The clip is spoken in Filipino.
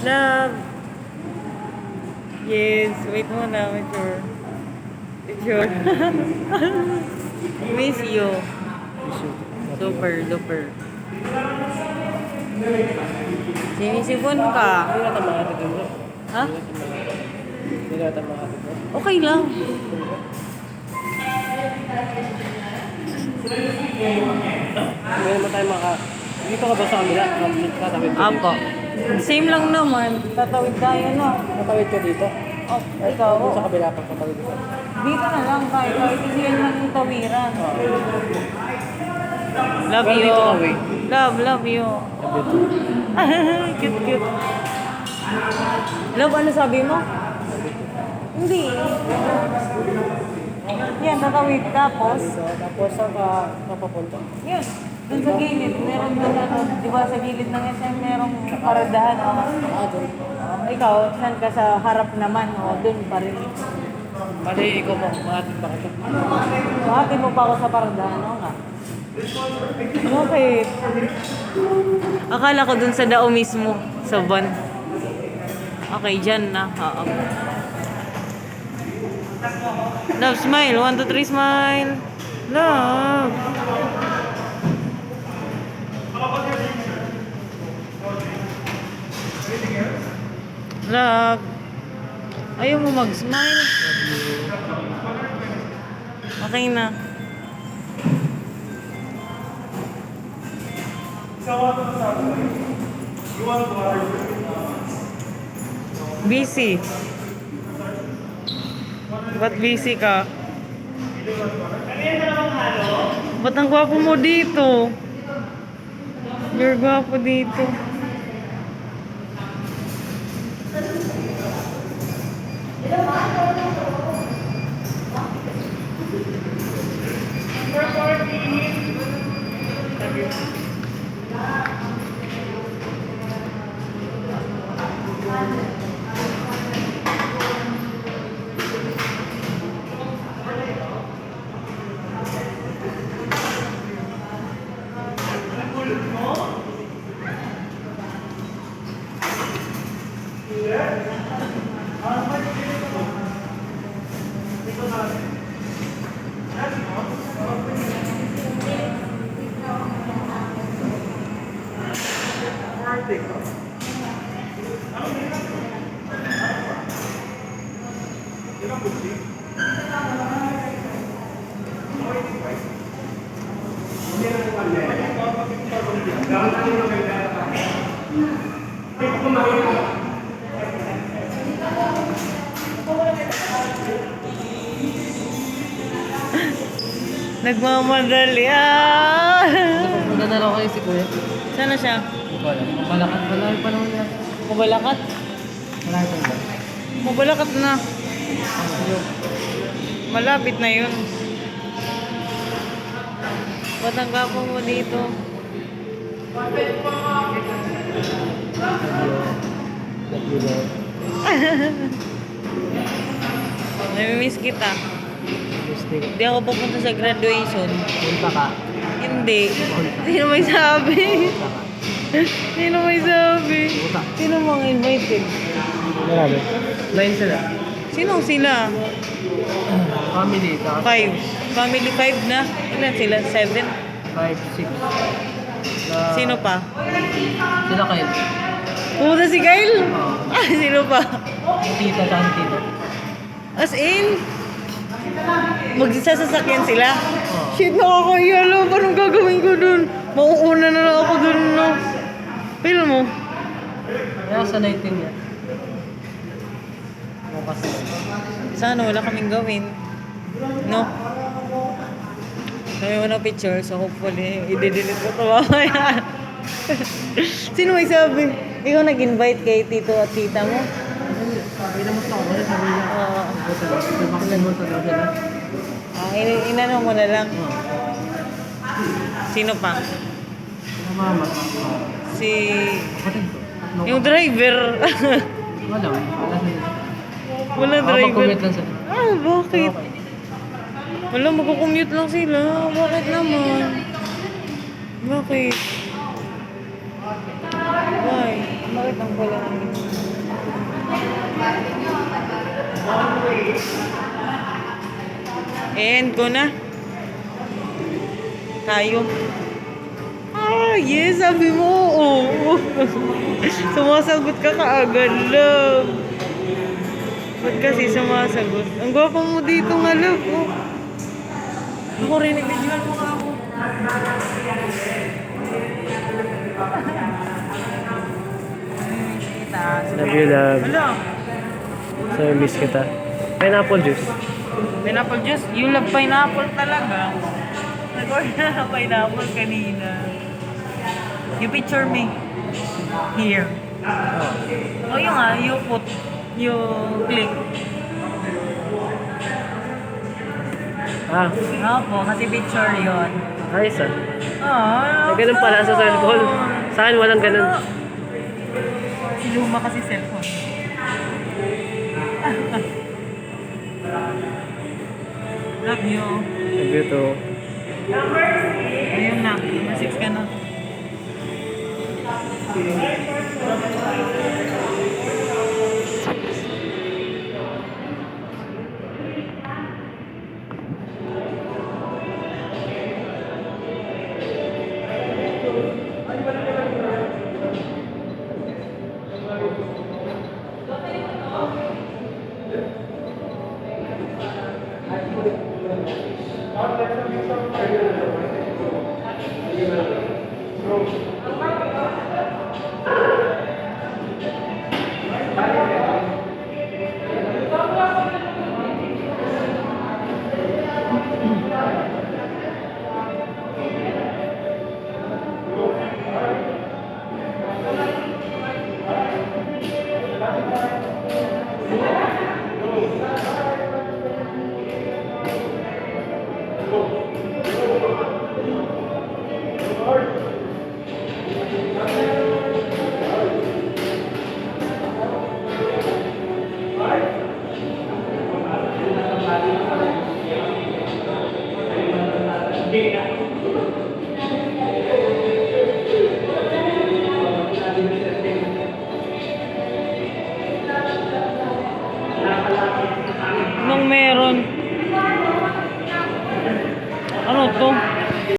Love. Yes, wait muna, mature. Mature. Miss you. Super, super. Sinisipon ka. Hindi natin makatid bro. Ha? Hindi natin makatid bro. Okay lang. Hindi naman tayo Dito ka ba sa kabila? Tatawid ka dito? Apo. Same lang naman. Tatawid tayo na. Tatawid ka dito? Oh, ikaw. Doon sa kabila pa tatawid ka. Dito na lang tayo. Kahit hindi yan yung tawiran. Love you. Dito ka, wait. Love you. Cute, cute. Love, ano sabi mo? Hindi. Yan, tatawid. Tapos, Tapos saan ka papapunta? yun. Doon sa gilid, meron doon ano, di ba sa gilid ng SM, merong paradahan. Doon. Ikaw, saan ka sa harap naman? Doon pa rin. Pati ikaw mo, makatid pa kita. Bakit mo pa ako sa paradahan? Oo nga. Bakit? Akala ko dun sa dao mismo, sa van. Okay, dyan na. Oo. Love, smile. 1, 2, 3, smile. Love. Love. Ayaw mo mag-smile. Okay na. Busy. Ba't busy ka? Ba't ang gwapo mo dito? You're gwapo dito. Nagmamadali. Punta na lang kayo si Kuya. Sana siya? Hindi ko alam. Malakas pa naman yan. Mabalakat? Malakas pa ba? Mabalakat na. Malapit na yun. Ba't ang gwapo mo dito? Namimiss kita. Mistake. Hindi ako pupunta sa graduation. Punta ka. Hindi. Sino may sabi? Sino may sabi? Punta. Sino mga invited? Marami. 9 sila. Sino sila? Family. 5. Family 5 na. Ilan sila? 7? 5, 6. Sino pa? Sila kayo. Pumunta si Kyle? Oo. Sino pa? Tita, saan tita? As in? Magsasasakyan sila? Oo. Shit, nakakaya lang. Paano gagawin ko dun? Mauuna na lang ako dun, no? Feel mo? Kaya sa 19 yan. Bukas na. Sana wala kaming gawin. No? Kami mo ng picture, so hopefully, i-delete ko ito mamaya. Sino may sabi? Ikaw nag-invite kay tito at tita mo? Sabi na mo sa ako. Sabi niya. Oo. Bakit mo sa daw sila? Inano mo na lang. Oo. Sino pa? Sila mama. Si... Kapatid ko. Yung driver. Wala. Wala sila. Wala driver. Makapag-commute lang sila. Bakit? Okay. Wala, magkukommute lang sila. Bakit naman? Bakit? Why? Bakit ang pala namin? End ko na. Tayo. Ah, yes, sabi mo. Oo. Sumasagot ka kaagad, love. Ba't kasi sumasagot? Ang gwapo mo dito nga, love. Oh. Ako rin, nag-visual mo nga ako. Love you, love. Hello. So, miss kita. Pineapple juice. Pineapple juice? You love pineapple talaga. Nag-order na ng pineapple kanina. You picture me. Here. Oh, yung you put, you click. Ah, Opo, kasi picture yon. ayos ah. Ah, May ganun pala sa cellphone. Sa akin walang ganun. Si Luma kasi cellphone. Love you. Love you too. Ayun na, number 6 ka na.